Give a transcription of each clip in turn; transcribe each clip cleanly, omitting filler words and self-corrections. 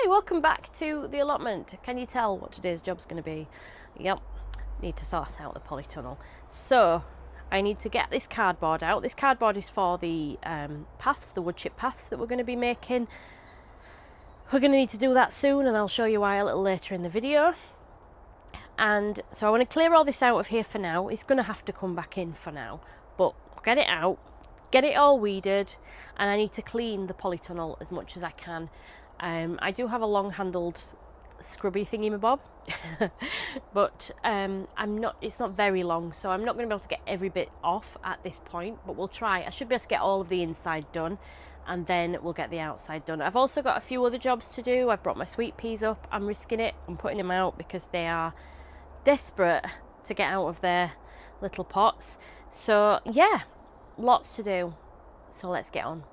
Hi, welcome back to the allotment. Can you tell what today's job's going to be? Yep, need to sort out the polytunnel. So, I need to get this cardboard out. This cardboard is for the paths, the wood chip paths that we're going to be making. We're going to need to do that soon, and I'll show you why a little later in the video. And so I want to clear all this out of here for now. It's going to have to come back in for now, but get it out, get it all weeded, and I need to clean the polytunnel as much as I can. I do have a long-handled scrubby thingy-mabob, but it's not very long, so I'm not going to be able to get every bit off at this point, but we'll try. I should be able to get all of the inside done, and then we'll get the outside done. I've also got a few other jobs to do. I've brought my sweet peas up. I'm risking it. I'm putting them out because they are desperate to get out of their little pots. So yeah, lots to do. So let's get on.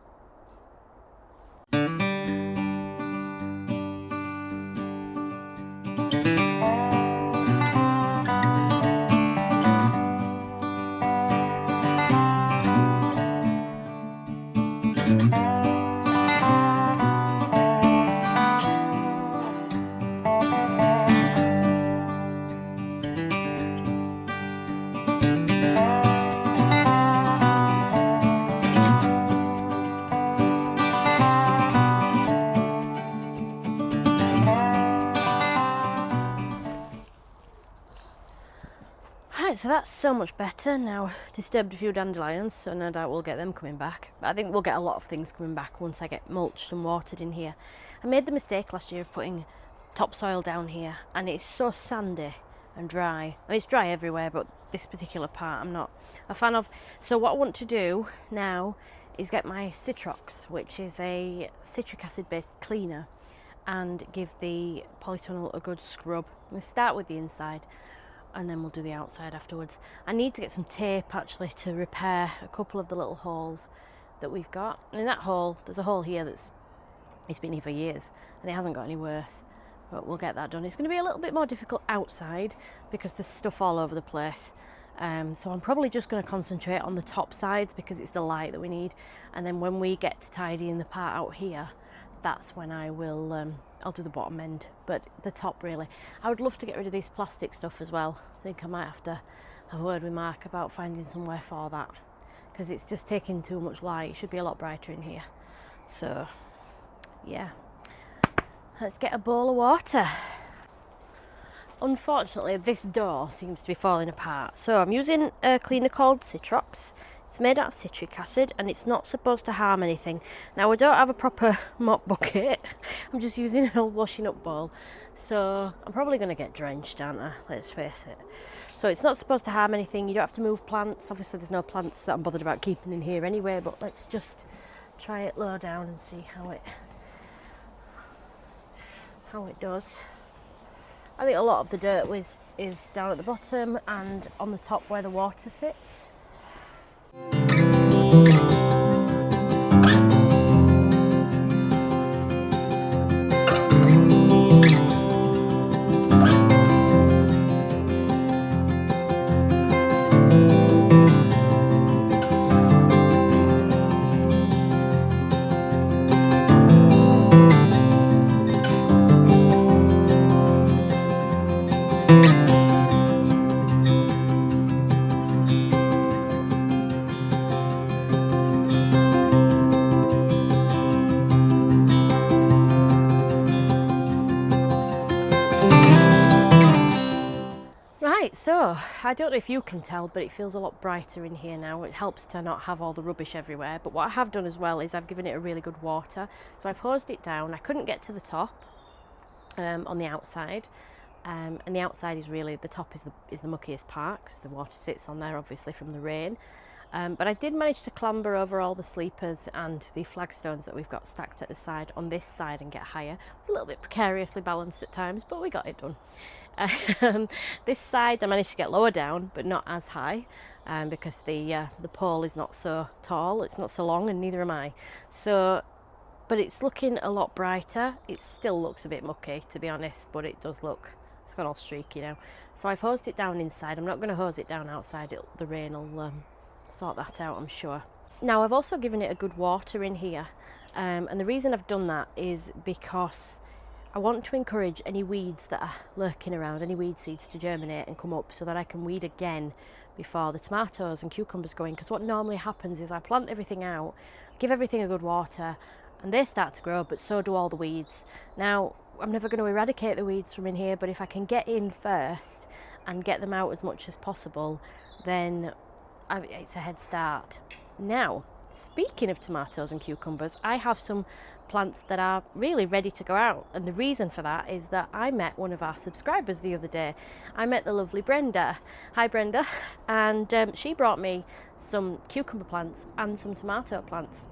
So that's so much better now. Disturbed a few dandelions, so no doubt we'll get them coming back. But I think we'll get a lot of things coming back once I get mulched and watered in here. I made the mistake last year of putting topsoil down here, and it's so sandy and dry. I mean, it's dry everywhere, but this particular part I'm not a fan of. So what I want to do now is get my Citrox, which is a citric acid based cleaner, and give the polytunnel a good scrub. I'm going to start with the inside, and then we'll do the outside afterwards. I need to get some tape actually to repair a couple of the little holes that we've got. And in that hole, there's a hole here it's been here for years and it hasn't got any worse, but we'll get that done. It's going to be a little bit more difficult outside because there's stuff all over the place. So I'm probably just going to concentrate on the top sides because it's the light that we need. And then when we get to tidying the part out here, that's when I will I'll do the bottom end, but the top really. I would love to get rid of this plastic stuff as well. I think I might have to have a word with Mark about finding somewhere for that, because it's just taking too much light. It should be a lot brighter in here. So yeah, let's get a bowl of water. Unfortunately, this door seems to be falling apart, so I'm using a cleaner called Citrox. It's made out of citric acid and it's not supposed to harm anything. Now, I don't have a proper mop bucket. I'm just using an old washing up bowl. So I'm probably going to get drenched, aren't I? Let's face it. So it's not supposed to harm anything. You don't have to move plants. Obviously, there's no plants that I'm bothered about keeping in here anyway, but let's just try it low down and see how it does. I think a lot of the dirt is down at the bottom and on the top where the water sits. So, I don't know if you can tell, but it feels a lot brighter in here now. It helps to not have all the rubbish everywhere. But what I have done as well is I've given it a really good water. So I've hosed it down. I couldn't get to the top on the outside. And the outside is really, the top is the muckiest part because the water sits on there obviously from the rain. But I did manage to clamber over all the sleepers and the flagstones that we've got stacked at the side on this side and get higher. It's a little bit precariously balanced at times, but we got it done. This side I managed to get lower down, but not as high, because the pole is not so tall, it's not so long, and neither am I. So, but it's looking a lot brighter. It still looks a bit mucky, to be honest, but it does look, it's got all streaky now. So I've hosed it down inside. I'm not going to hose it down outside. The rain will sort that out, I'm sure. Now I've also given it a good water in here, and the reason I've done that is because I want to encourage any weeds that are lurking around, any weed seeds to germinate and come up so that I can weed again before the tomatoes and cucumbers go in. Because what normally happens is I plant everything out, give everything a good water, and they start to grow, but so do all the weeds. Now, I'm never going to eradicate the weeds from in here, but if I can get in first and get them out as much as possible, then it's a head start. Now, speaking of tomatoes and cucumbers, I have some plants that are really ready to go out, and the reason for that is that I met one of our subscribers the other day. I met the lovely Brenda. Hi Brenda. And she brought me some cucumber plants and some tomato plants.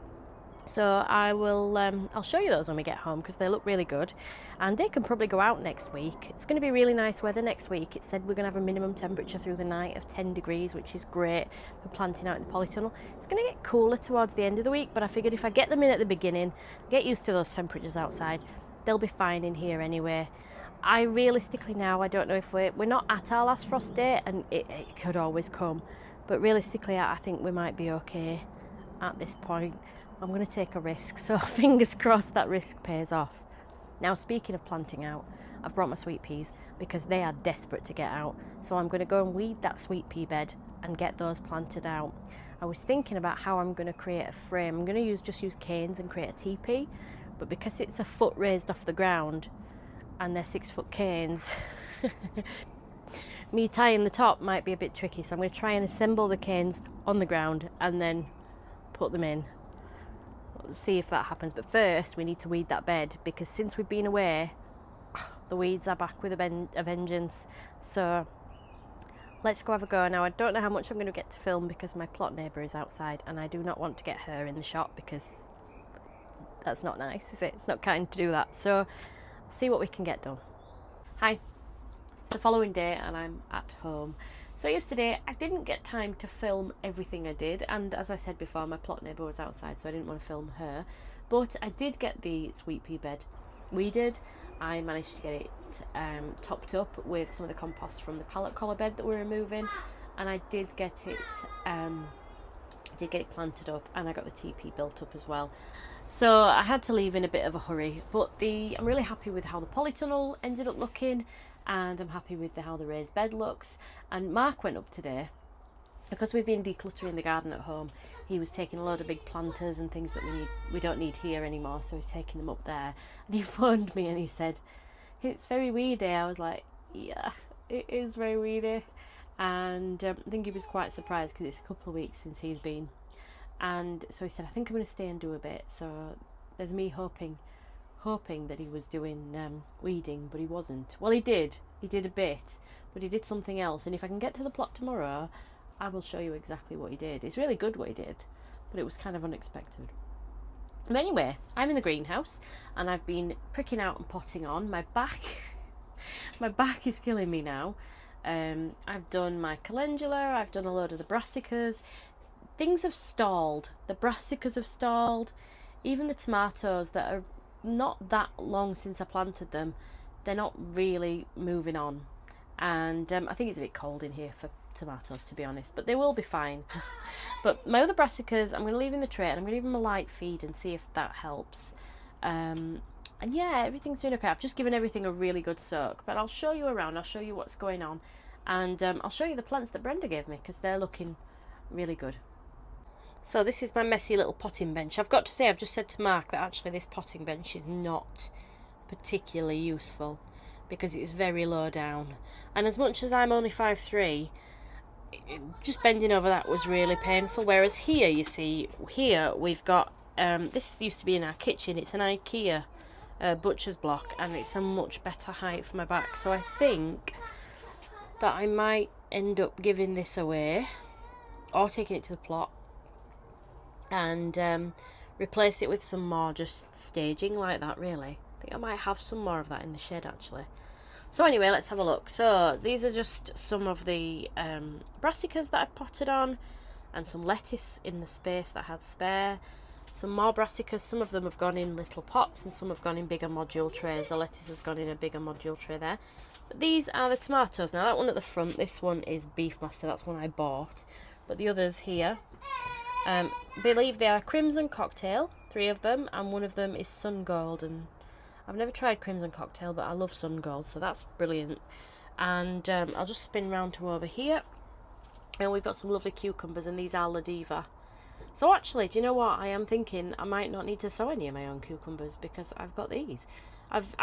So I'll show you those when we get home because they look really good, and they can probably go out next week. It's going to be really nice weather next week. It said we're going to have a minimum temperature through the night of 10 degrees, which is great for planting out in the polytunnel. It's going to get cooler towards the end of the week, but I figured if I get them in at the beginning, get used to those temperatures outside, they'll be fine in here anyway. I realistically now, I don't know if we're not at our last frost date, and it could always come, but realistically I think we might be okay at this point. I'm going to take a risk, so fingers crossed that risk pays off. Now, speaking of planting out, I've brought my sweet peas because they are desperate to get out. So I'm going to go and weed that sweet pea bed and get those planted out. I was thinking about how I'm going to create a frame. I'm going to just use canes and create a teepee, but because it's a foot raised off the ground and they're 6-foot canes, me tying the top might be a bit tricky. So I'm going to try and assemble the canes on the ground and then put them in. See if that happens, but first we need to weed that bed because since we've been away, the weeds are back with a vengeance. So let's go have a go. Now, I don't know how much I'm going to get to film because my plot neighbour is outside and I do not want to get her in the shot because that's not nice, is it? It's not kind to do that. So see what we can get done. Hi, it's the following day and I'm at home. So yesterday I didn't get time to film everything I did, and as I said before, my plot neighbour was outside so I didn't want to film her, but I did get the sweet pea bed weeded. I managed to get it topped up with some of the compost from the pallet collar bed that we're removing, and I did get it planted up, and I got the TP built up as well. So I had to leave in a bit of a hurry, but I'm really happy with how the polytunnel ended up looking, and I'm happy with how the raised bed looks. And Mark went up today because we've been decluttering the garden at home. He was taking a load of big planters and things that we don't need here anymore, so he's taking them up there. And he phoned me and he said, "It's very weedy." I was like, yeah, it is very weedy. And I think he was quite surprised because it's a couple of weeks since he's been. And so he said, "I think I'm going to stay and do a bit." So there's me hoping that he was doing weeding, but he wasn't. Well, he did a bit, but he did something else, and if I can get to the plot tomorrow I will show you exactly what he did. It's really good what he did, but it was kind of unexpected. But anyway, I'm in the greenhouse and I've been pricking out and potting on. My back is killing me now. I've done my calendula, I've done a load of the brassicas. Things have stalled. The brassicas have stalled. Even the tomatoes that are not that long since I planted them, they're not really moving on. And I think it's a bit cold in here for tomatoes, to be honest, but they will be fine. But my other brassicas I'm going to leave in the tray, and I'm going to give them a light feed and see if that helps. And yeah, everything's doing okay. I've just given everything a really good soak, but I'll show you around, I'll show you what's going on, and I'll show you the plants that Brenda gave me because they're looking really good. So this is my messy little potting bench. I've got to say, I've just said to Mark that actually this potting bench is not particularly useful because it's very low down, and as much as I'm only 5'3", just bending over that was really painful. Whereas here, you see, here we've got this used to be in our kitchen. It's an IKEA butcher's block, and it's a much better height for my back. So I think that I might end up giving this away or taking it to the plot and replace it with some more just staging like that. Really, I think I might have some more of that in the shed actually. So anyway, let's have a look. So these are just some of the brassicas that I've potted on, and some lettuce in the space that I had spare. Some more brassicas. Some of them have gone in little pots and some have gone in bigger module trays. The lettuce has gone in a bigger module tray there. But these are the tomatoes. Now that one at the front, this one is Beefmaster. That's one I bought. But the others here, believe they are Crimson Cocktail, 3 of them, and one of them is Sun Gold. And I've never tried Crimson Cocktail, but I love Sun Gold, so that's brilliant. And I'll just spin round to over here. And we've got some lovely cucumbers, and these are La Diva. So actually, do you know what? I am thinking I might not need to sow any of my own cucumbers because I've got these. I've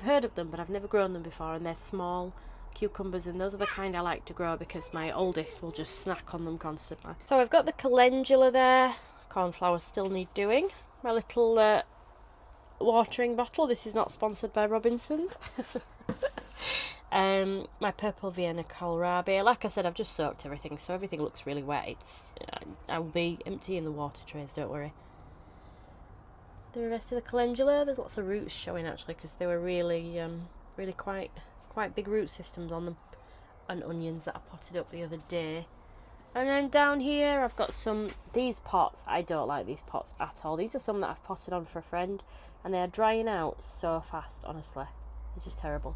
heard of them, but I've never grown them before, and they're small cucumbers, and those are the kind I like to grow because my oldest will just snack on them constantly. So I've got the calendula there. Cornflowers still need doing. My little watering bottle. This is not sponsored by Robinsons. My purple Vienna kohlrabi. Like I said, I've just soaked everything, so everything looks really wet. I will be emptying the water trays, don't worry. The rest of the calendula, there's lots of roots showing actually, because they were really quite big root systems on them. And onions that I potted up the other day. And then down here I've got these pots. I don't like these pots at all. These are some that I've potted on for a friend, and they are drying out so fast, honestly. They're just terrible.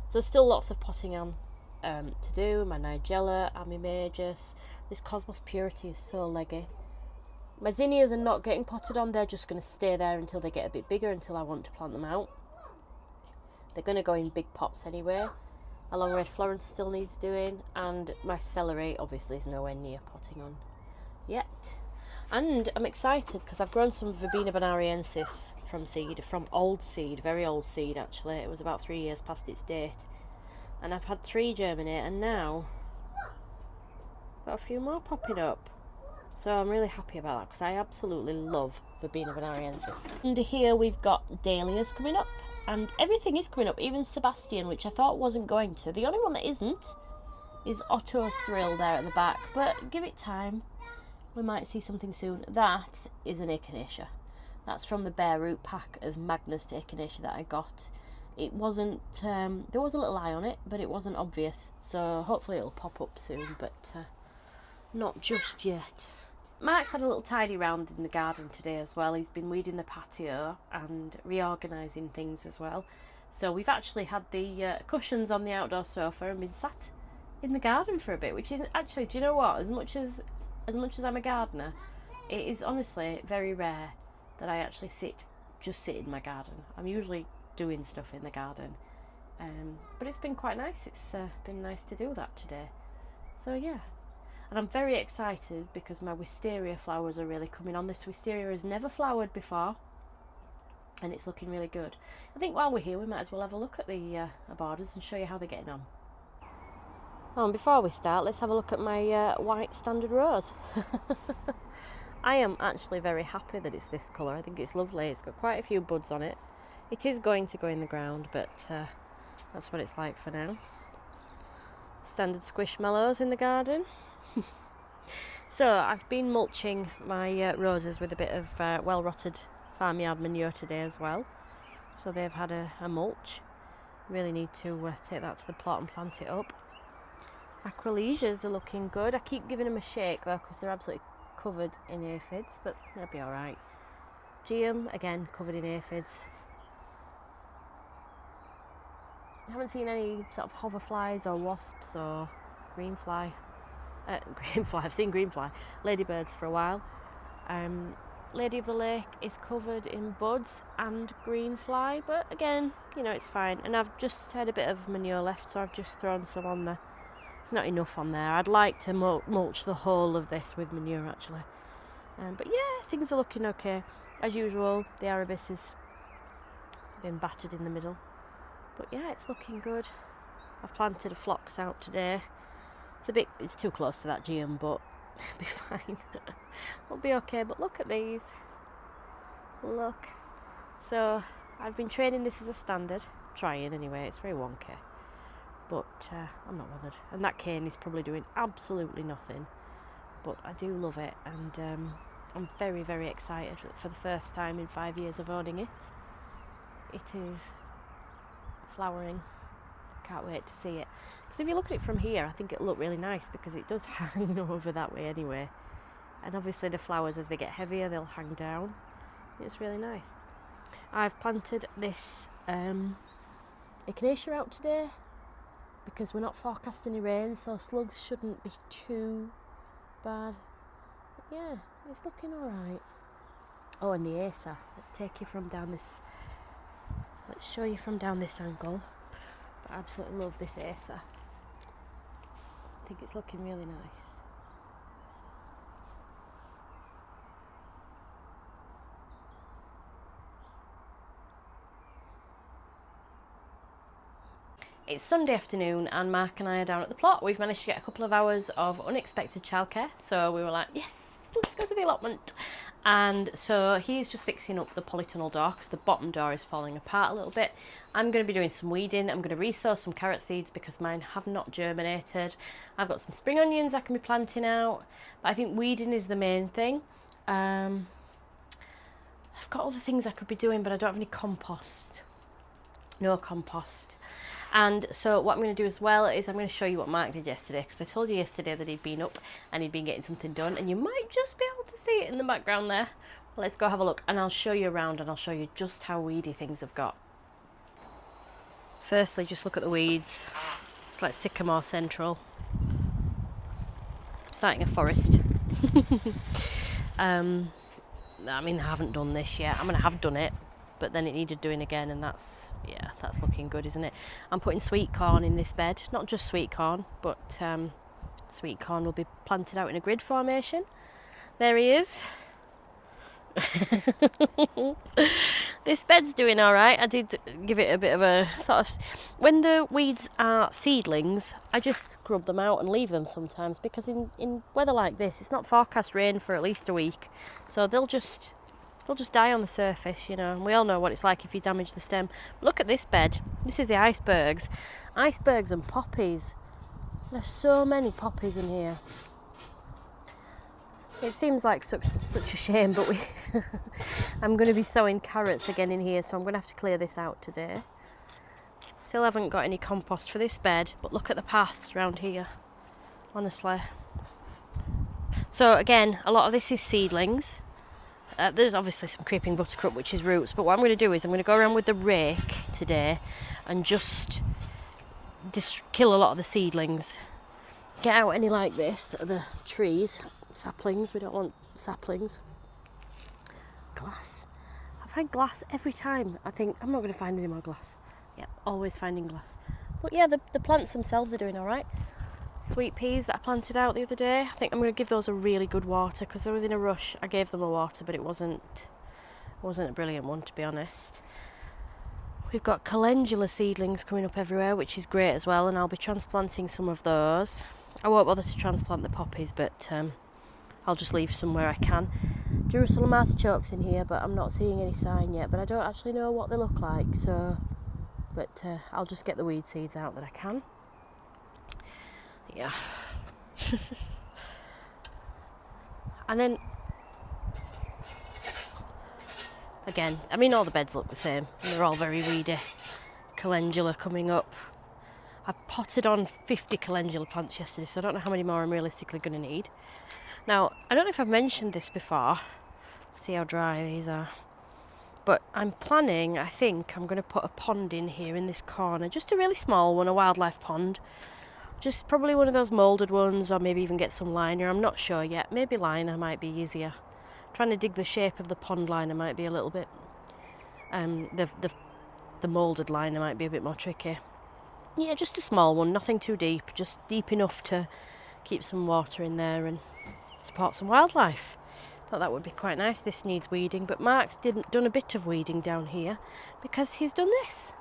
So still lots of potting on to do. My Nigella, Amimajus. This Cosmos Purity is so leggy. My zinnias are not getting potted on. They're just going to stay there until they get a bit bigger, until I want to plant them out. They're going to go in big pots anyway. My long red Florence still needs doing. And my celery obviously is nowhere near potting on yet. And I'm excited because I've grown some Verbena bonariensis from old seed, very old seed actually. It was about 3 years past its date. And I've had 3 germinate, and now got a few more popping up. So I'm really happy about that because I absolutely love Verbena bonariensis. And here we've got dahlias coming up, and everything is coming up, even Sebastian, which I thought wasn't going to. The only one that isn't is Otto's Thrill there at the back, but give it time. We might see something soon. That is an echinacea. That's from the bare root pack of Magnus echinacea that I got. It wasn't, there was a little eye on it, but it wasn't obvious. So hopefully it'll pop up soon, but not just yet. Mark's had a little tidy round in the garden today as well. He's been weeding the patio and reorganising things as well. So we've actually had the cushions on the outdoor sofa and been sat in the garden for a bit, which is actually, do you know what, as much as I'm a gardener, it is honestly very rare that I actually just sit in my garden. I'm usually doing stuff in the garden, but it's been quite nice. It's been nice to do that today. So yeah, and I'm very excited because my wisteria flowers are really coming on. This wisteria has never flowered before, and it's looking really good. I think while we're here we might as well have a look at the aborders and show you how they're getting on. Oh, and before we start, let's have a look at my white standard rose. I am actually very happy that it's this colour. I think it's lovely. It's got quite a few buds on it. It is going to go in the ground, but that's what it's like for now. Standard squishmallows in the garden. So I've been mulching my roses with a bit of well-rotted farmyard manure today as well. So they've had a mulch. Really need to take that to the plot and plant it up. Acrolesias are looking good. I keep giving them a shake though because they're absolutely covered in aphids, but they'll be alright. Geum, again, covered in aphids. I haven't seen any sort of hoverflies or wasps or greenfly. I've seen greenfly. Ladybirds for a while. Lady of the Lake is covered in buds and greenfly, but again, you know, it's fine. And I've just had a bit of manure left, so I've just thrown some on there. It's not enough on there. I'd like to mulch the whole of this with manure actually. But yeah, things are looking okay. As usual, the Arabis has been battered in the middle. But yeah, it's looking good. I've planted a phlox out today. It's too close to that geum, but it'll be fine. It'll be okay, but look at these. Look. So, I've been training this as a standard. Trying anyway, it's very wonky. But I'm not bothered. And that cane is probably doing absolutely nothing. But I do love it, and I'm very, very excited for the first time in 5 years of owning it. It is flowering. Can't wait to see it. Because if you look at it from here, I think it'll look really nice because it does hang over that way anyway. And obviously the flowers, as they get heavier, they'll hang down. It's really nice. I've planted this echinacea out today because we're not forecasting any rain, so slugs shouldn't be too bad. But yeah, it's looking alright. Oh, and the Acer. Let's take you from down this Let's show you from down this angle. But I absolutely love this acer. I think it's looking really nice. It's Sunday afternoon and Mark and I are down at the plot. We've managed to get a couple of hours of unexpected childcare, so we were like, yes, let's go to the allotment. And so he's just fixing up the polytunnel door because the bottom door is falling apart a little bit. I'm going to be doing some weeding. I'm going to resow some carrot seeds because mine have not germinated. I've got some spring onions I can be planting out, but I think weeding is the main thing. I've got other things I could be doing, but I don't have any compost. No compost. And so what I'm going to do as well is I'm going to show you what Mark did yesterday, because I told you yesterday that he'd been up and he'd been getting something done, and you might just be able to see it in the background there. Well, let's go have a look and I'll show you around and I'll show you just how weedy things have got. Firstly, just look at the weeds. It's like Sycamore Central. Starting a forest. I mean, I haven't done this yet. I mean, I have done it, but then it needed doing again, and that's looking good, isn't it? I'm putting sweet corn in this bed, not just sweet corn, but sweet corn will be planted out in a grid formation. There he is. This bed's doing all right. I did give it a bit of a sort of, when the weeds are seedlings, I just scrub them out and leave them sometimes, because in weather like this, it's not forecast rain for at least a week, so they'll just die on the surface, you know, and we all know what it's like if you damage the stem. Look at this bed. This is the icebergs. Icebergs and poppies. There's so many poppies in here. It seems like such a shame, but I'm going to be sowing carrots again in here, so I'm going to have to clear this out today. Still haven't got any compost for this bed, but look at the paths around here, honestly. So again, a lot of this is seedlings. There's obviously some creeping buttercup, which is roots, but what I'm going to do is I'm going to go around with the rake today and just kill a lot of the seedlings. Get out any like this that are the trees, saplings. We don't want saplings. Glass. I find glass every time. I think I'm not going to find any more glass. Yeah, always finding glass. But yeah, the plants themselves are doing all right. Sweet peas that I planted out the other day, I think I'm going to give those a really good water, because I was in a rush. I gave them a water, but it wasn't a brilliant one, to be honest. We've got calendula seedlings coming up everywhere, which is great as well, and I'll be transplanting some of those. I won't bother to transplant the poppies, but I'll just leave some where I can. Jerusalem artichokes in here, but I'm not seeing any sign yet, but I don't actually know what they look like, so but I'll just get the weed seeds out that I can. Yeah. And then again, I mean, all the beds look the same, and they're all very weedy. Calendula coming up. I potted on 50 calendula plants yesterday, so I don't know how many more I'm realistically going to need. Now, I don't know if I've mentioned this before. See how dry these are. But I'm planning, I think I'm going to put a pond in here in this corner, just a really small one, a wildlife pond. Just probably one of those moulded ones, or maybe even get some liner. I'm not sure yet. Maybe liner might be easier. Trying to dig the shape of the pond liner might be a little bit. The moulded liner might be a bit more tricky. Yeah, just a small one, nothing too deep. Just deep enough to keep some water in there and support some wildlife. Thought that would be quite nice. This needs weeding, but Mark's done a bit of weeding down here because he's done this.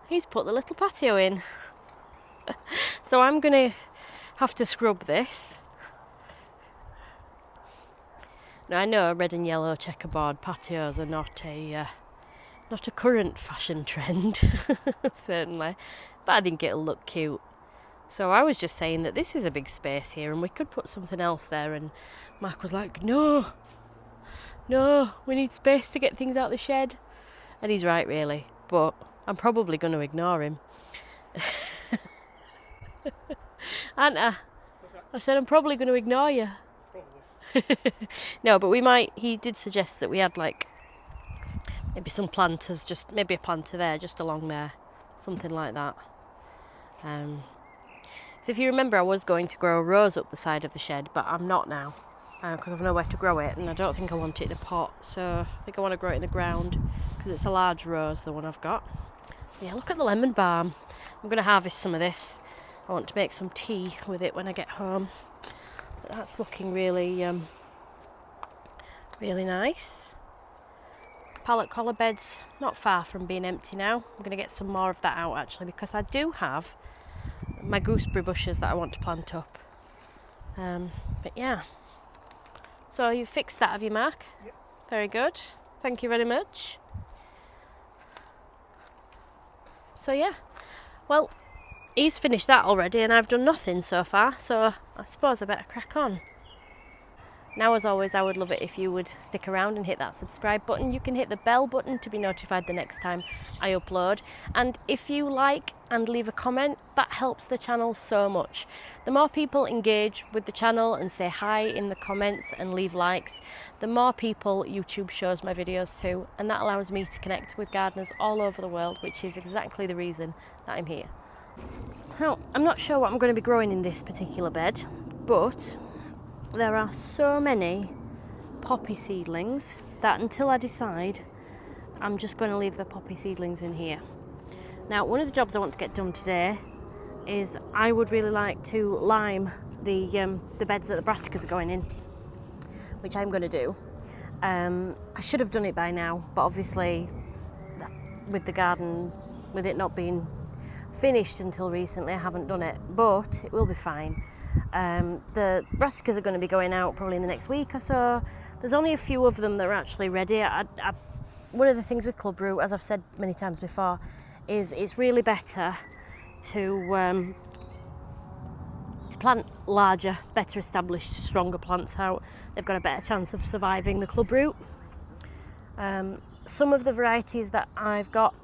He's put the little patio in. So I'm going to have to scrub this. Now I know red and yellow checkerboard patios are not a current fashion trend, certainly, but I think it'll look cute. So I was just saying that this is a big space here and we could put something else there, and Mark was like, no, we need space to get things out the shed. And he's right, really, but I'm probably going to ignore him. Aren't I? I said I'm probably going to ignore you. Probably. No, but we might. He did suggest that we had like maybe some planters, just maybe a planter there, just along there, something like that. So if you remember, I was going to grow a rose up the side of the shed, but I'm not now. because I've nowhere to grow it, and I don't think I want it in a pot, so I think I want to grow it in the ground because it's a large rose, the one I've got. Yeah, look at the lemon balm. I'm going to harvest some of this. I want to make some tea with it when I get home. But that's looking really, really nice. Pallet collar beds not far from being empty now. I'm going to get some more of that out actually, because I do have my gooseberry bushes that I want to plant up. But yeah. So you fixed that, have you, Mark? Yep. Very good. Thank you very much. So yeah, well, he's finished that already and I've done nothing so far, so I suppose I better crack on. Now, as always, I would love it if you would stick around and hit that subscribe button. You can hit the bell button to be notified the next time I upload. And if you like and leave a comment, that helps the channel so much. The more people engage with the channel and say hi in the comments and leave likes, the more people YouTube shows my videos to, and that allows me to connect with gardeners all over the world, which is exactly the reason that I'm here. Now, I'm not sure what I'm going to be growing in this particular bed, but there are so many poppy seedlings that until I decide, I'm just going to leave the poppy seedlings in here. Now, one of the jobs I want to get done today is I would really like to lime the beds that the brassicas are going in, which I'm going to do. I should have done it by now, but obviously with the garden, with it not being finished until recently, I haven't done it, but it will be fine. The brassicas are going to be going out probably in the next week or so. There's only a few of them that are actually ready. One of the things with club root, as I've said many times before, is it's really better to plant larger, better established, stronger plants out. They've got a better chance of surviving the club root. Some of the varieties that I've got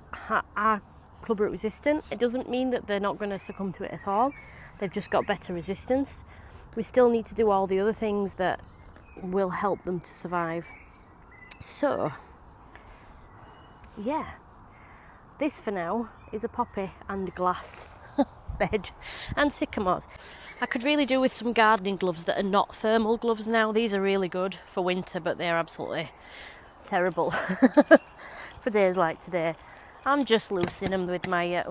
are club root resistant. It doesn't mean that they're not going to succumb to it at all. They've just got better resistance. We still need to do all the other things that will help them to survive. So, yeah, this for now is a poppy and glass bed and sycamores. I could really do with some gardening gloves that are not thermal gloves now. These are really good for winter, but they're absolutely terrible for days like today. I'm just loosening them with my...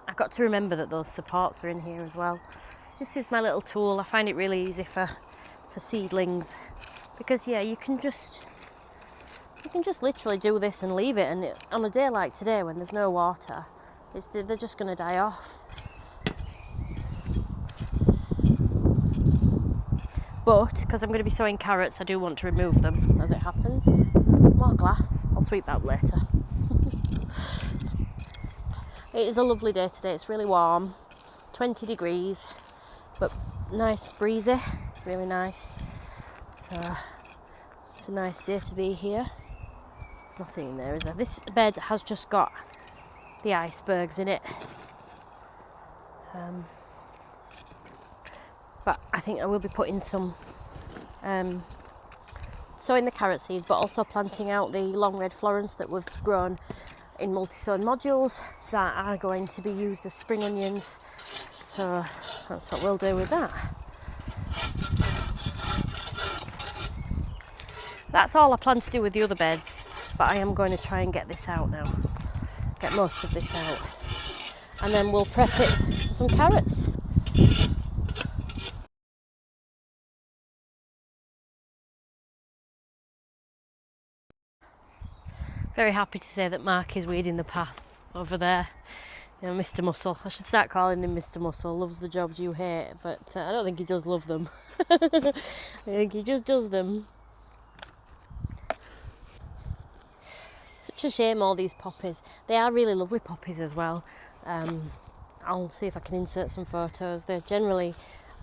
I've got to remember that those supports are in here as well. Just is my little tool. I find it really easy for seedlings, because yeah, you can just literally do this and leave it, and on a day like today when there's no water, they're just going to die off. But because I'm going to be sowing carrots, I do want to remove them as it happens. More glass. I'll sweep that later. It is a lovely day today. It's really warm, 20 degrees, but nice breezy, really nice. So it's a nice day to be here. There's nothing in there, is there? This bed has just got the icebergs in it. But I think I will be putting some, sowing the carrot seeds, but also planting out the long red Florence that we've grown in multi-sown modules that are going to be used as spring onions. So that's what we'll do with that. That's all I plan to do with the other beds, but I am going to try and get this out now. Get most of this out. And then we'll prep it for some carrots. Very happy to say that Mark is weeding the path over there. You know, Mr. Muscle. I should start calling him Mr. Muscle. Loves the jobs you hate, but I don't think he does love them. I think he just does them. Such a shame, all these poppies. They are really lovely poppies as well. I'll see if I can insert some photos. They're generally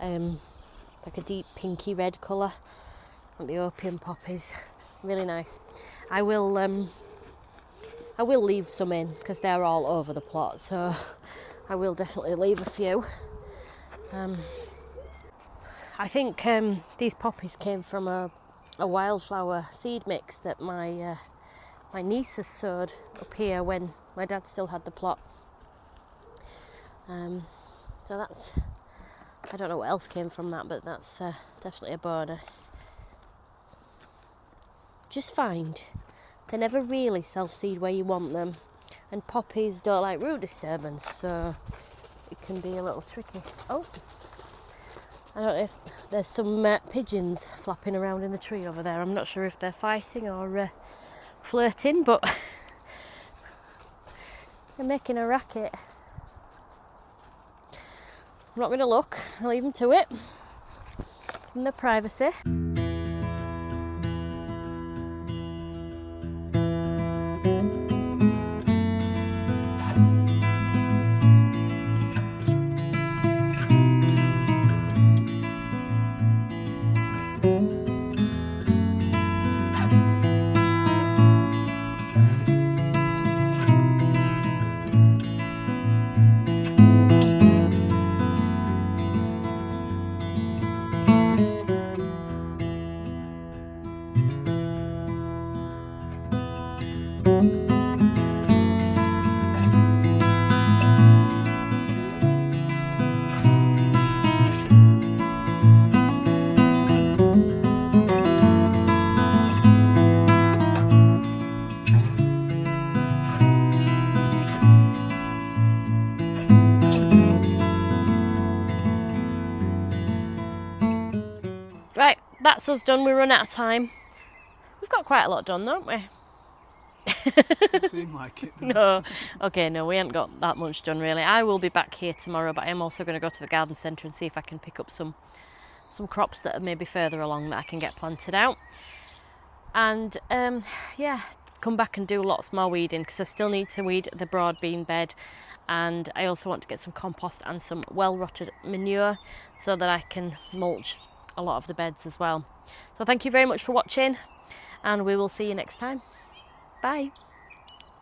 like a deep pinky red colour, like the opium poppies. Really nice. I will leave some in because they're all over the plot, so I will definitely leave a few. I think these poppies came from a wildflower seed mix that my niece has sowed up here when my dad still had the plot. So that's, I don't know what else came from that, but that's definitely a bonus. just find they never really self-seed where you want them, and poppies don't like root disturbance, so it can be a little tricky. Oh, I don't know if there's some pigeons flapping around in the tree over there. I'm not sure if they're fighting or flirting, but they're making a racket. I'm not going to look, I'll leave them to it in their privacy. Right, that's us done. We run out of time. We've got quite a lot done, don't we? Doesn't seem like it. No. Okay, no, we haven't got that much done really. I will be back here tomorrow, but I am also going to go to the garden centre and see if I can pick up some crops that are maybe further along that I can get planted out. And yeah, come back and do lots more weeding, because I still need to weed the broad bean bed, and I also want to get some compost and some well-rotted manure so that I can mulch a lot of the beds as well. So thank you very much for watching, and we will see you next time. Bye.